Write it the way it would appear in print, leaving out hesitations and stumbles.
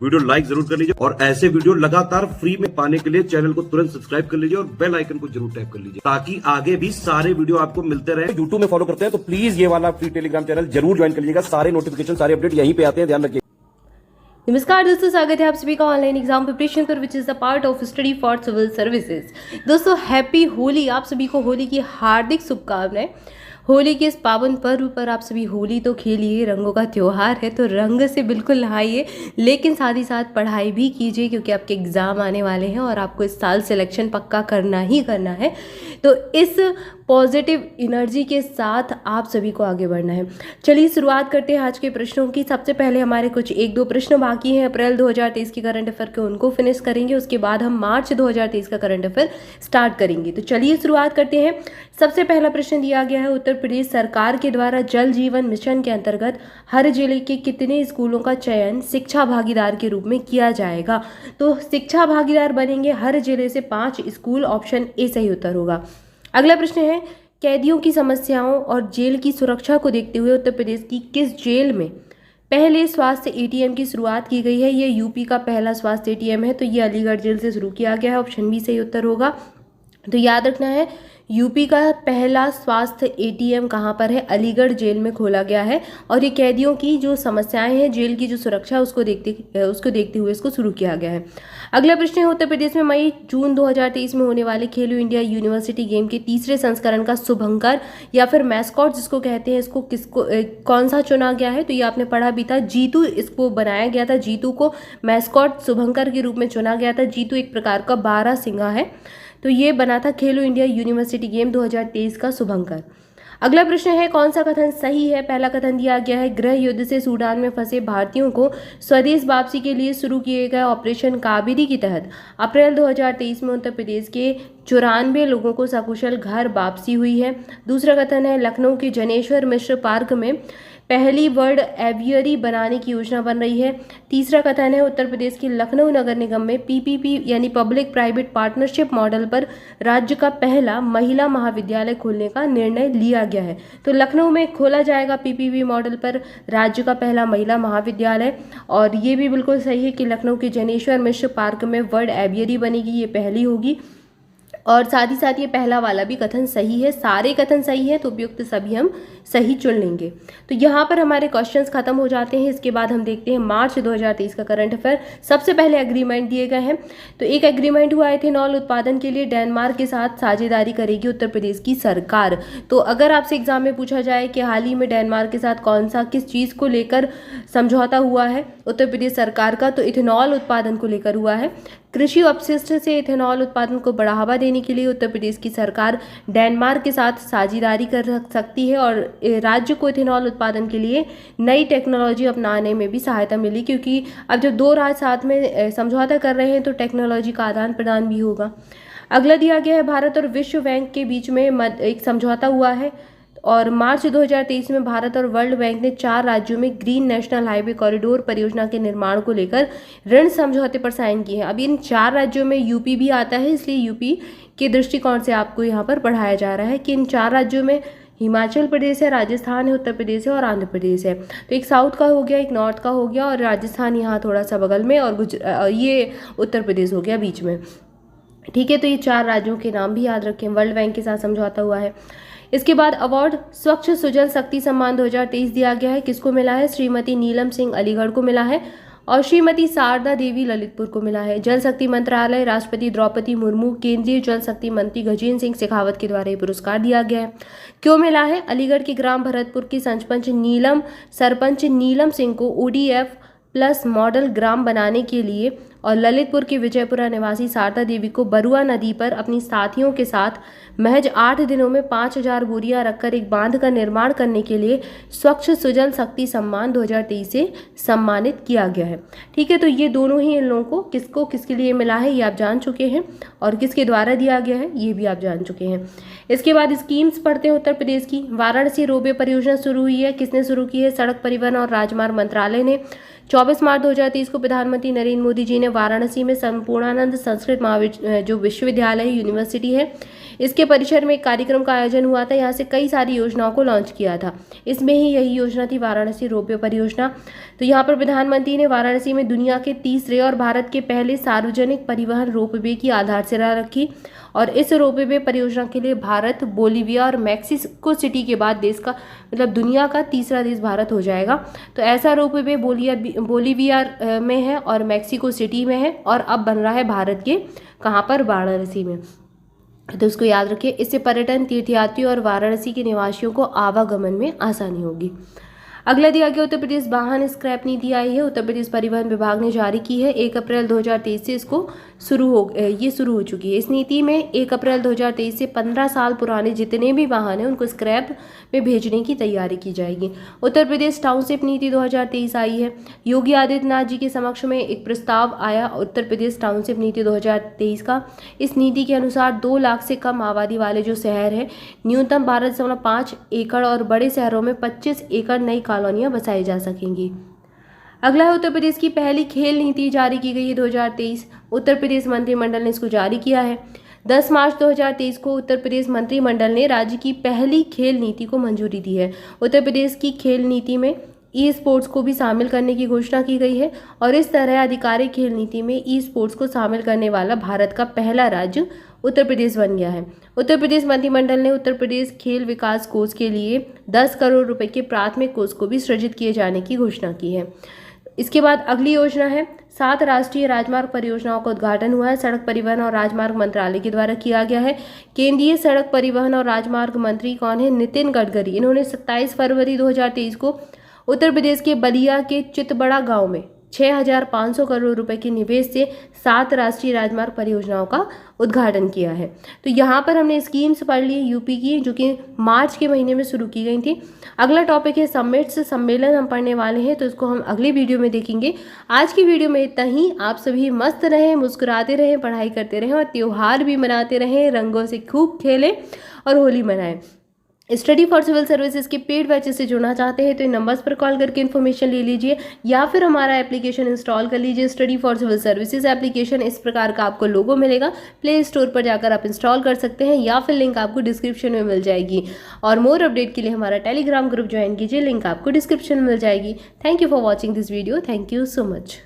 Video like जरूर कर लीजिए और ऐसे वीडियो लगातार फ्री में पाने के लिए चैनल को तुरंत सब्सक्राइब कर लीजिए और बेल आइकन को जरूर टैप कर लीजिए ताकि आगे भी सारे वीडियो आपको मिलते रहे। यूट्यूब में फॉलो करते हैं तो प्लीज ये वाला फ्री टेलीग्राम चैनल जरूर ज्वाइन कर लीजिएगा। सारे नोटिफिकेशन सारे अपडेट यहीं पे आते हैं, ध्यान रखिए। नमस्कार दोस्तों, स्वागत है आप सभी का ऑनलाइन एग्जाम प्रिपरेशन पर which is a part of study for civil services. दोस्तों हैप्पी होली, आप सभी को होली की हार्दिक शुभकामनाएं। होली के इस पावन पर्व पर आप सभी होली तो खेलिए, रंगों का त्योहार है तो रंग से बिल्कुल नहाइए, लेकिन साथ ही साथ पढ़ाई भी कीजिए क्योंकि आपके एग्ज़ाम आने वाले हैं और आपको इस साल सिलेक्शन पक्का करना ही करना है। तो इस पॉजिटिव एनर्जी के साथ आप सभी को आगे बढ़ना है। चलिए शुरुआत करते हैं आज के प्रश्नों की। सबसे पहले हमारे कुछ एक दो प्रश्न बाकी हैं अप्रैल 2023 की करंट अफेयर के, उनको फिनिश करेंगे। उसके बाद हम मार्च 2023 का करंट अफेयर स्टार्ट करेंगे। तो चलिए शुरुआत करते हैं। सबसे पहला प्रश्न दिया गया है, उत्तर प्रदेश सरकार के द्वारा जल जीवन मिशन के अंतर्गत हर जिले के कितने स्कूलों का चयन शिक्षा भागीदार के रूप में किया जाएगा? तो शिक्षा भागीदार बनेंगे हर जिले से 5 स्कूल, ऑप्शन ए सही उत्तर होगा। अगला प्रश्न है, कैदियों की समस्याओं और जेल की सुरक्षा को देखते हुए उत्तर प्रदेश की किस जेल में पहले स्वास्थ्य एटीएम की शुरुआत की गई है? ये यूपी का पहला स्वास्थ्य एटीएम है, तो ये अलीगढ़ जेल से शुरू किया गया है, ऑप्शन बी सही उत्तर होगा। तो याद रखना है, यूपी का पहला स्वास्थ्य एटीएम कहाँ पर है? अलीगढ़ जेल में खोला गया है और ये कैदियों की जो समस्याएं हैं, जेल की जो सुरक्षा है उसको देखते हुए इसको शुरू किया गया है। अगला प्रश्न है, उत्तर प्रदेश में मई जून 2023 में होने वाले खेलो इंडिया यूनिवर्सिटी गेम के तीसरे संस्करण का शुभंकर या फिर मैस्कॉट जिसको कहते हैं, इसको कौन सा चुना गया है? तो ये आपने पढ़ा भी था, जीतू इसको बनाया गया था। जीतू को मैस्कॉट शुभंकर के रूप में चुना गया था। जीतू एक प्रकार का बारहसिंगा है, तो ये बना था खेलो इंडिया यूनिवर्सिटी गेम 2023 का शुभंकर। अगला प्रश्न है, कौन सा कथन सही है? पहला कथन दिया गया है, गृह युद्ध से सूडान में फंसे भारतीयों को स्वदेश वापसी के लिए शुरू किए गए ऑपरेशन कावेरी के तहत अप्रैल 2023 में उत्तर प्रदेश के 94 लोगों को सकुशल घर वापसी हुई है। दूसरा कथन है, लखनऊ के जनेश्वर मिश्र पार्क में पहली वर्ल्ड एवियरी बनाने की योजना बन रही है। तीसरा कथन है, उत्तर प्रदेश के लखनऊ नगर निगम में पीपीपी यानी पब्लिक प्राइवेट पार्टनरशिप मॉडल पर राज्य का पहला महिला महाविद्यालय खोलने का निर्णय लिया गया है। तो लखनऊ में खोला जाएगा पीपीपी मॉडल पर राज्य का पहला महिला महाविद्यालय, और ये भी बिल्कुल सही है कि लखनऊ के जनेश्वर मिश्र पार्क में वर्ल्ड एवियरी बनेगी, ये पहली होगी। और साथ ही साथ ये पहला वाला भी कथन सही है। सारे कथन सही है तो उपयुक्त सभी हम सही चुन लेंगे। तो यहाँ पर हमारे क्वेश्चंस खत्म हो जाते हैं। इसके बाद हम देखते हैं मार्च 2023 का करंट अफेयर। सबसे पहले एग्रीमेंट दिए गए हैं। तो एक एग्रीमेंट हुआ इथेनॉल उत्पादन के लिए डेनमार्क के साथ साझेदारी करेगी उत्तर प्रदेश की सरकार। तो अगर आपसे एग्जाम में पूछा जाए कि हाल ही में डेनमार्क के साथ कौन सा किस चीज़ को लेकर समझौता हुआ है उत्तर प्रदेश सरकार का, तो इथेनॉल उत्पादन को लेकर हुआ है। कृषि अपशिष्ट से इथेनॉल उत्पादन को बढ़ावा देने के लिए उत्तर प्रदेश की सरकार डेनमार्क के साथ साझेदारी कर सकती है और राज्य को इथेनॉल उत्पादन के लिए नई टेक्नोलॉजी अपनाने में भी सहायता मिली, क्योंकि अब जब दो राज्य साथ में समझौता कर रहे हैं तो टेक्नोलॉजी का आदान प्रदान भी होगा। अगला दिया गया है, भारत और विश्व बैंक के बीच में एक समझौता हुआ है और मार्च 2023 में भारत और वर्ल्ड बैंक ने 4 राज्यों में ग्रीन नेशनल हाईवे कॉरिडोर परियोजना के निर्माण को लेकर ऋण समझौते पर साइन किए हैं। अब इन 4 राज्यों में यूपी भी आता है, इसलिए यूपी के दृष्टिकोण से आपको यहाँ पर पढ़ाया जा रहा है कि इन 4 राज्यों में हिमाचल प्रदेश है, राजस्थान है, उत्तर प्रदेश है और आंध्र प्रदेश है। तो एक साउथ का हो गया, एक नॉर्थ का हो गया और राजस्थान यहाँ थोड़ा सा बगल में, और ये उत्तर प्रदेश हो गया बीच में। ठीक है, तो ये 4 राज्यों के नाम भी याद रखें। वर्ल्ड बैंक के साथ समझौता हुआ है। इसके बाद अवार्ड स्वच्छ सुजल शक्ति सम्मान 2023 दिया गया है। किसको मिला है? श्रीमती नीलम सिंह अलीगढ़ को मिला है और श्रीमती शारदा देवी ललितपुर को मिला है। जल शक्ति मंत्रालय, राष्ट्रपति द्रौपदी मुर्मू, केंद्रीय जल शक्ति मंत्री गजेंद्र सिंह शेखावत के द्वारा ये पुरस्कार दिया गया है। क्यों मिला है? अलीगढ़ के ग्राम भरतपुर की सरपंच नीलम सिंह को ODF प्लस मॉडल ग्राम बनाने के लिए और ललितपुर की विजयपुरा निवासी शारदा देवी को बरुआ नदी पर अपनी साथियों के साथ महज 8 दिनों में 5000 बोरियां रखकर एक बांध का निर्माण करने के लिए स्वच्छ सुजल शक्ति सम्मान 2023 से सम्मानित किया गया है। ठीक है, तो ये दोनों ही इन लोगों को किसके लिए मिला है ये आप जान चुके हैं, और किसके द्वारा दिया गया है ये भी आप जान चुके हैं। इसके बाद स्कीम्स पढ़ते हैं उत्तर प्रदेश की। वाराणसी रोपवे परियोजना शुरू हुई है। किसने शुरू की है? सड़क परिवहन और राजमार्ग मंत्रालय ने। 24 मार्च 2023 को प्रधानमंत्री नरेंद्र मोदी जी ने वाराणसी में संपूर्णानंद संस्कृत जो विश्वविद्यालय यूनिवर्सिटी है इसके परिसर में एक कार्यक्रम का आयोजन हुआ था। यहाँ से कई सारी योजनाओं को लॉन्च किया था। इसमें ही यही योजना थी वाराणसी रोपवे परियोजना। तो यहाँ पर प्रधानमंत्री ने वाराणसी में दुनिया के तीसरे और भारत के पहले सार्वजनिक परिवहन रोपवे की आधारशिला रखी और इस रोपवे परियोजना के लिए भारत, बोलीविया और मैक्सिको सिटी के बाद देश का दुनिया का तीसरा देश भारत हो जाएगा। तो ऐसा रोपवे बोलीविया में है और मैक्सिको सिटी में है और अब बन रहा है भारत के कहाँ पर, वाराणसी में। तो इसको याद रखिए। इससे पर्यटन, तीर्थयात्रियों और वाराणसी के निवासियों को आवागमन में आसानी होगी। अगला दिया गया उत्तर प्रदेश वाहन स्क्रैप नीति आई है। उत्तर प्रदेश परिवहन विभाग ने जारी की है। 1 अप्रैल 2023 से इसको शुरू हो चुकी है। इस नीति में 1 अप्रैल 2023 से 15 साल पुराने जितने भी वाहन हैं उनको स्क्रैप में भेजने की तैयारी की जाएगी। उत्तर प्रदेश टाउनशिप नीति 2023 आई है। योगी आदित्यनाथ जी के समक्ष में एक प्रस्ताव आया उत्तर प्रदेश टाउनशिप नीति 2023 का। इस नीति के अनुसार 2 लाख से कम आबादी वाले जो शहर हैं न्यूनतम 12.5 एकड़ और बड़े शहरों में 25 एकड़ नई कॉलोनियां बसाई जा सकेंगी। अगला है उत्तर प्रदेश की पहली खेल नीति जारी की गई है 2023। उत्तर प्रदेश मंत्रिमंडल ने इसको जारी किया है। 10 मार्च 2023 को उत्तर प्रदेश मंत्रिमंडल ने राज्य की पहली खेल नीति को मंजूरी दी है। उत्तर प्रदेश की खेल नीति में ई स्पोर्ट्स को भी शामिल करने की घोषणा की गई है और इस तरह आधिकारिक खेल नीति में ई स्पोर्ट्स को शामिल करने वाला भारत का पहला राज्य उत्तर प्रदेश बन गया है। उत्तर प्रदेश मंत्रिमंडल ने उत्तर प्रदेश खेल विकास कोष के लिए 10 करोड़ रुपए के प्राथमिक कोष को भी सृजित किए जाने की घोषणा की है। इसके बाद अगली योजना है 7 राष्ट्रीय राजमार्ग परियोजनाओं का उद्घाटन हुआ है। सड़क परिवहन और राजमार्ग मंत्रालय के द्वारा किया गया है। केंद्रीय सड़क परिवहन और राजमार्ग मंत्री कौन है? नितिन गडकरी। इन्होंने 27 फरवरी 2023 को उत्तर प्रदेश के बलिया के चितबड़ा गांव में 6,500 करोड़ रुपए के निवेश से 7 राष्ट्रीय राजमार्ग परियोजनाओं का उद्घाटन किया है। तो यहाँ पर हमने स्कीम्स पढ़ ली यूपी की, जो कि मार्च के महीने में शुरू की गई थी। अगला टॉपिक है समिट्स, सम्मेलन हम पढ़ने वाले हैं, तो इसको हम अगली वीडियो में देखेंगे। आज की वीडियो में इतना ही। आप सभी मस्त रहें, मुस्कुराते रहें, पढ़ाई करते रहें और त्योहार भी मनाते रहें, रंगों से खूब खेलें और होली मनाएं। स्टडी फॉर सिविल सर्विसेज के पेड बैचेस से जुड़ना चाहते हैं तो इन नंबर्स पर कॉल करके इन्फॉर्मेशन ले लीजिए या फिर हमारा एप्लीकेशन इंस्टॉल कर लीजिए। Study for civil services application इस प्रकार का आपको लोगो मिलेगा। प्ले स्टोर पर जाकर आप इंस्टॉल कर सकते हैं या फिर लिंक आपको डिस्क्रिप्शन में मिल जाएगी। और मोर अपडेट के लिए हमारा टेलीग्राम ग्रुप ज्वाइन कीजिए, लिंक आपको डिस्क्रिप्शन में मिल जाएगी। Thank you for watching this video. Thank you so much.